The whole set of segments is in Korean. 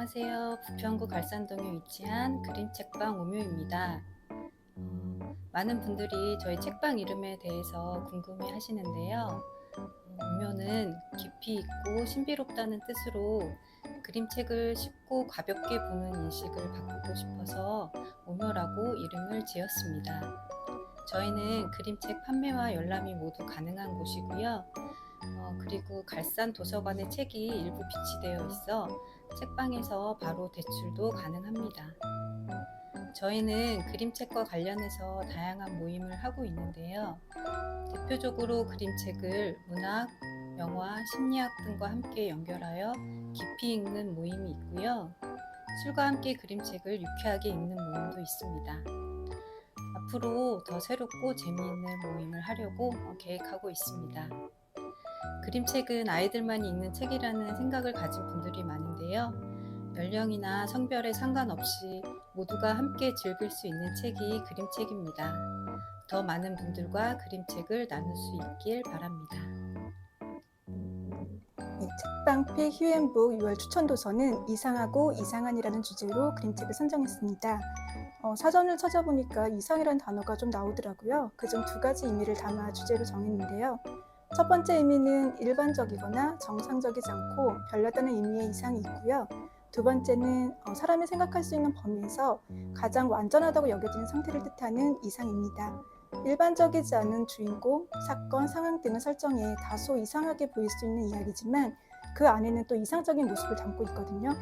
안녕하세요. 부평구 갈산동에 위치한 그림책방 오묘입니다. 많은 분들이 저희 책방 이름에 대해서 궁금해 하시는데요. 오묘는 깊이 있고 신비롭다는 뜻으로 그림책을 쉽고 가볍게 보는 인식을 바꾸고 싶어서 오묘라고 이름을 지었습니다. 저희는 그림책 판매와 열람이 모두 가능한 곳이고요. 그리고 갈산 도서관에 책이 일부 비치되어 있어 책방에서 바로 대출도 가능합니다. 저희는 그림책과 관련해서 다양한 모임을 하고 있는데요. 대표적으로 그림책을 문학, 영화, 심리학 등과 함께 연결하여 깊이 읽는 모임이 있고요. 술과 함께 그림책을 유쾌하게 읽는 모임도 있습니다. 앞으로 더 새롭고 재미있는 모임을 하려고 계획하고 있습니다. 그림책은 아이들만 읽는 책이라는 생각을 가진 분들이 많은데요. 연령이나 성별에 상관없이 모두가 함께 즐길 수 있는 책이 그림책입니다. 더 많은 분들과 그림책을 나눌 수 있길 바랍니다. 책방필 휴엔북 6월 추천도서는 이상하고 이상한이라는 주제로 그림책을 선정했습니다. 사전을 찾아보니까 이상이라는 단어가 좀 나오더라고요. 그중 두 가지 의미를 담아 주제로 정했는데요. 첫 번째 의미는 일반적이거나 정상적이지 않고 별다른 의미의 이상이 있고요. 두 번째는 사람이 생각할 수 있는 범위에서 가장 완전하다고 여겨지는 상태를 뜻하는 이상입니다. 일반적이지 않은 주인공, 사건, 상황 등을 설정해 다소 이상하게 보일 수 있는 이야기지만 그 안에는 또 이상적인 모습을 담고 있거든요.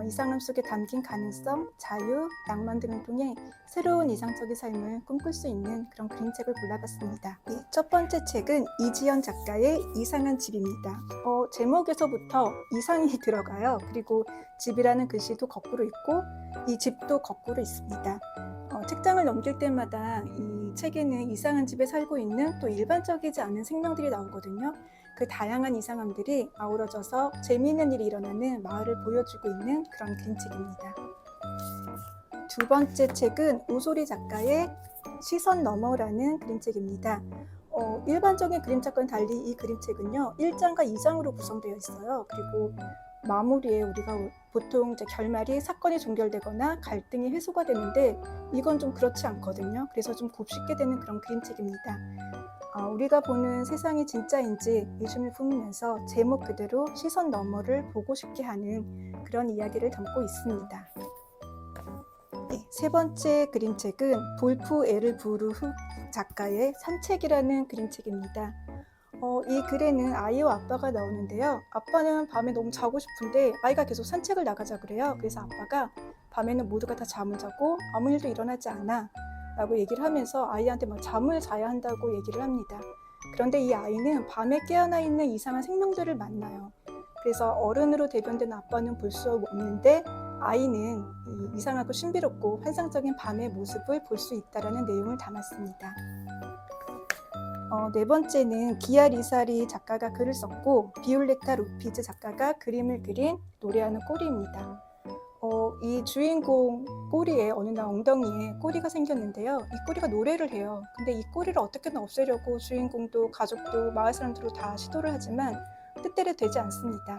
이상함 속에 담긴 가능성, 자유, 낭만 등을 통해 새로운 이상적인 삶을 꿈꿀 수 있는 그런 그림책을 골라봤습니다. 첫 번째 책은 이지연 작가의 이상한 집입니다. 제목에서부터 이상이 들어가요. 그리고 집이라는 글씨도 거꾸로 있고 이 집도 거꾸로 있습니다. 책장을 넘길 때마다 이 책에는 이상한 집에 살고 있는 또 일반적이지 않은 생명들이 나오거든요. 그 다양한 이상함들이 아우러져서 재미있는 일이 일어나는 마을을 보여주고 있는 그런 그림책입니다. 두 번째 책은 오소리 작가의 시선 너머라는 그림책입니다. 일반적인 그림책과는 달리 이 그림책은요 1장과 2장으로 구성되어 있어요. 그리고 마무리에 우리가 보통 이제 결말이 사건이 종결되거나 갈등이 해소가 되는데 이건 좀 그렇지 않거든요. 그래서 좀 곱씹게 되는 그런 그림책입니다. 우리가 보는 세상이 진짜인지 의심을 품으면서 제목 그대로 시선 너머를 보고 싶게 하는 그런 이야기를 담고 있습니다. 세 번째 그림책은 볼프 에르부르흐 작가의 산책이라는 그림책입니다. 이 글에는 아이와 아빠가 나오는데요. 아빠는 밤에 너무 자고 싶은데 아이가 계속 산책을 나가자 그래요. 그래서 아빠가 밤에는 모두가 다 잠을 자고 아무 일도 일어나지 않아 라고 얘기를 하면서 아이한테 막 잠을 자야 한다고 얘기를 합니다. 그런데 이 아이는 밤에 깨어나 있는 이상한 생명들을 만나요. 그래서 어른으로 대변된 아빠는 볼 수 없는데 아이는 이상하고 신비롭고 환상적인 밤의 모습을 볼 수 있다는 내용을 담았습니다. 네 번째는 기아 리사리 작가가 글을 썼고 비올레타 로피즈 작가가 그림을 그린 노래하는 꼬리입니다. 이 주인공 꼬리에 어느 날 엉덩이에 꼬리가 생겼는데요. 이 꼬리가 노래를 해요. 근데 이 꼬리를 어떻게든 없애려고 주인공도 가족도 마을 사람들도 다 시도를 하지만 뜻대로 되지 않습니다.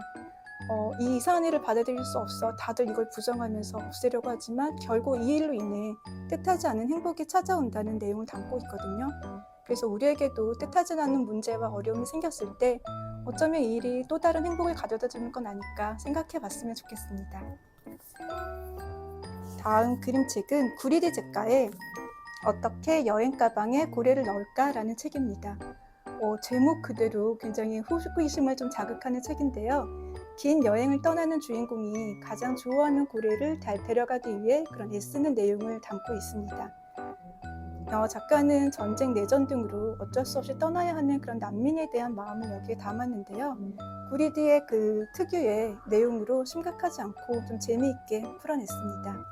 이 이상한 일을 받아들일 수 없어 다들 이걸 부정하면서 없애려고 하지만 결국 이 일로 인해 뜻하지 않은 행복이 찾아온다는 내용을 담고 있거든요. 그래서 우리에게도 뜻하지 않은 문제와 어려움이 생겼을 때 어쩌면 이 일이 또 다른 행복을 가져다 주는 건 아닐까 생각해 봤으면 좋겠습니다. 다음 그림책은 구리디 작가의 어떻게 여행 가방에 고래를 넣을까라는 책입니다. 제목 그대로 굉장히 호기심을 좀 자극하는 책인데요. 긴 여행을 떠나는 주인공이 가장 좋아하는 고래를 데려가기 위해 그런 애쓰는 내용을 담고 있습니다. 작가는 전쟁, 내전 등으로 어쩔 수 없이 떠나야 하는 그런 난민에 대한 마음을 여기에 담았는데요. 구리디의 그 특유의 내용으로 심각하지 않고 좀 재미있게 풀어냈습니다.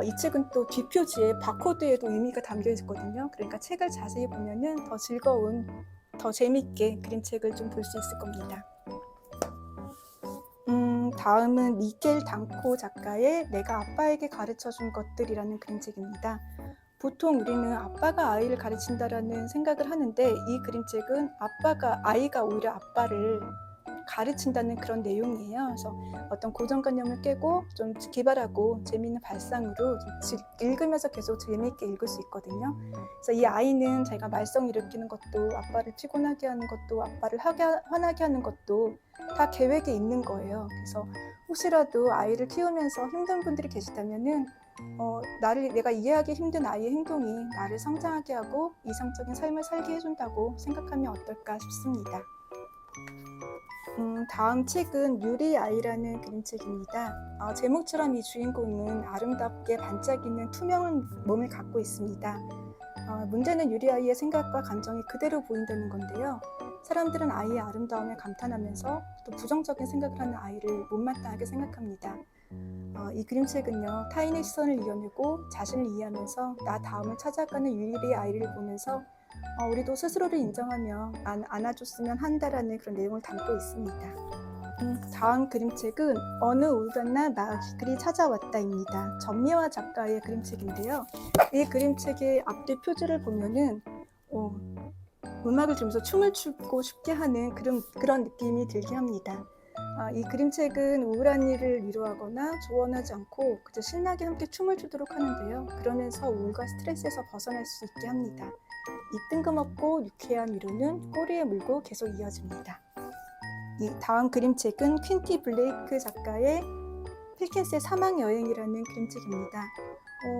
이 책은 또 뒷표지에 바코드에도 의미가 담겨 있거든요. 그러니까 책을 자세히 보면은 더 즐거운, 더 재미있게 그림책을 좀 볼 수 있을 겁니다. 다음은 미켈 당코 작가의 내가 아빠에게 가르쳐준 것들이라는 그림책입니다. 보통 우리는 아빠가 아이를 가르친다라는 생각을 하는데 이 그림책은 아이가 오히려 아빠를 가르친다는 그런 내용이에요. 그래서 어떤 고정관념을 깨고 좀 기발하고 재미있는 발상으로 좀 읽으면서 계속 재미있게 읽을 수 있거든요. 그래서 이 아이는 자기가 말썽 일으키는 것도, 아빠를 피곤하게 하는 것도, 아빠를 화나게 하는 것도 다 계획에 있는 거예요. 그래서 혹시라도 아이를 키우면서 힘든 분들이 계시다면은 내가 이해하기 힘든 아이의 행동이 나를 성장하게 하고 이상적인 삶을 살게 해준다고 생각하면 어떨까 싶습니다. 다음 책은 유리 아이라는 그림책입니다. 제목처럼 이 주인공은 아름답게 반짝이는 투명한 몸을 갖고 있습니다. 문제는 유리 아이의 생각과 감정이 그대로 보인다는 건데요. 사람들은 아이의 아름다움에 감탄하면서 또 부정적인 생각을 하는 아이를 못마땅하게 생각합니다. 이 그림책은요, 타인의 시선을 이겨내고 자신을 이해하면서 나 다음을 찾아가는 유리의 아이를 보면서 우리도 스스로를 인정하며 안아줬으면 한다라는 그런 내용을 담고 있습니다. 다음 그림책은 어느 우울한 날 마을이 찾아왔다입니다. 전미화 작가의 그림책인데요. 이 그림책의 앞뒤 표지를 보면은 음악을 들으면서 춤을 추고 싶게 하는 그런 느낌이 들게 합니다. 이 그림책은 우울한 일을 위로하거나 조언하지 않고 그저 신나게 함께 춤을 추도록 하는데요. 그러면서 우울과 스트레스에서 벗어날 수 있게 합니다. 이 뜬금없고 유쾌한 위로는 꼬리에 물고 계속 이어집니다. 이 다음 그림책은 퀸티 블레이크 작가의 필킨스의 사막여행이라는 그림책입니다.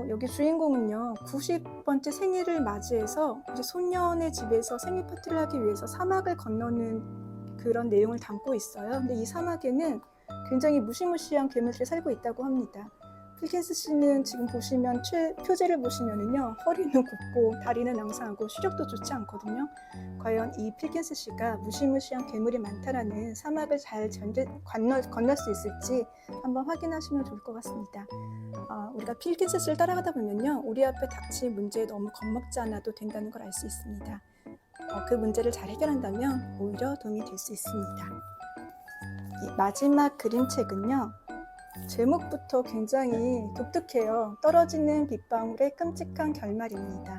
여기 주인공은요, 90번째 생일을 맞이해서 이제 소년의 집에서 생일 파티를 하기 위해서 사막을 건너는 그런 내용을 담고 있어요. 근데 이 사막에는 굉장히 무시무시한 괴물들이 살고 있다고 합니다. 필킨스 씨는 지금 보시면 표지를 보시면은요, 허리는 굽고 다리는 낭상하고 시력도 좋지 않거든요. 과연 이 필킨스 씨가 무시무시한 괴물이 많다라는 사막을 잘 건널 수 있을지 한번 확인하시면 좋을 것 같습니다. 우리가 필킨스 씨를 따라가다 보면요, 우리 앞에 닥친 문제에 너무 겁먹지 않아도 된다는 걸 알 수 있습니다. 그 문제를 잘 해결한다면 오히려 도움이 될 수 있습니다. 이 마지막 그림책은요, 제목부터 굉장히 독특해요. 떨어지는 빗방울의 끔찍한 결말입니다.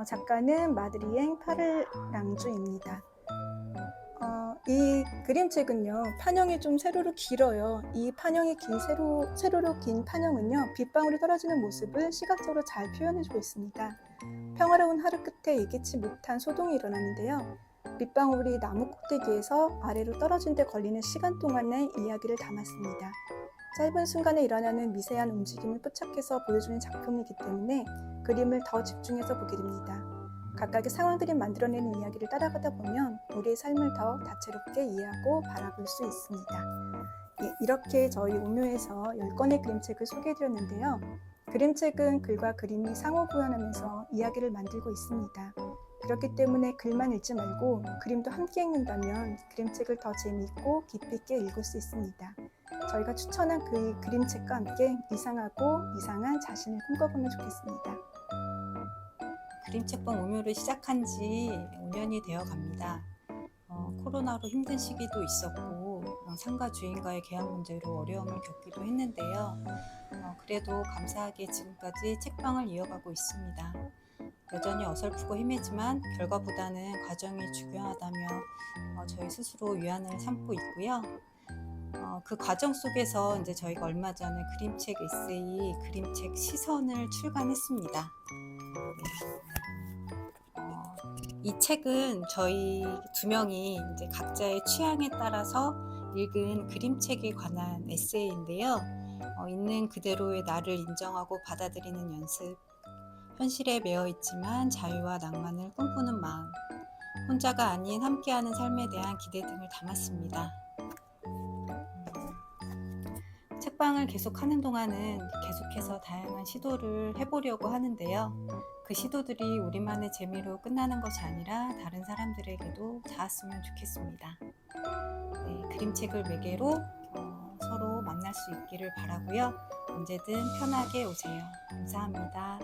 작가는 마드리엥 파르랑주입니다. 이 그림책은요, 판형이 좀 세로로 길어요. 이 판형이 세로로 긴 판형은요, 빗방울이 떨어지는 모습을 시각적으로 잘 표현해주고 있습니다. 평화로운 하루 끝에 예기치 못한 소동이 일어나는데요. 빗방울이 나무 꼭대기에서 아래로 떨어진 데 걸리는 시간 동안의 이야기를 담았습니다. 짧은 순간에 일어나는 미세한 움직임을 포착해서 보여주는 작품이기 때문에 그림을 더 집중해서 보게 됩니다. 각각의 상황들이 만들어내는 이야기를 따라가다 보면 우리의 삶을 더 다채롭게 이해하고 바라볼 수 있습니다. 이렇게 저희 오묘에서 10권의 그림책을 소개해드렸는데요. 그림책은 글과 그림이 상호구현하면서 이야기를 만들고 있습니다. 그렇기 때문에 글만 읽지 말고 그림도 함께 읽는다면 그림책을 더 재미있고 깊이 있게 읽을 수 있습니다. 저희가 추천한 그 그림책과 함께 이상하고 이상한 자신을 꿈꿔보면 좋겠습니다. 그림책방 오묘를 시작한 지 5년이 되어 갑니다. 코로나로 힘든 시기도 있었고 상가 주인과의 계약 문제로 어려움을 겪기도 했는데요. 그래도 감사하게 지금까지 책방을 이어가고 있습니다. 여전히 어설프고 힘들지만 결과보다는 과정이 중요하다며 저희 스스로 위안을 삼고 있고요. 그 과정 속에서 이제 저희가 얼마 전에 그림책 에세이, 그림책 시선을 출간했습니다. 이 책은 저희 두 명이 이제 각자의 취향에 따라서 읽은 그림책에 관한 에세이인데요. 있는 그대로의 나를 인정하고 받아들이는 연습, 현실에 매여 있지만 자유와 낭만을 꿈꾸는 마음, 혼자가 아닌 함께하는 삶에 대한 기대 등을 담았습니다. 책방을 계속하는 동안은 계속해서 다양한 시도를 해보려고 하는데요. 그 시도들이 우리만의 재미로 끝나는 것이 아니라 다른 사람들에게도 닿았으면 좋겠습니다. 그림책을 매개로 서로 만날 수 있기를 바라고요. 언제든 편하게 오세요. 감사합니다.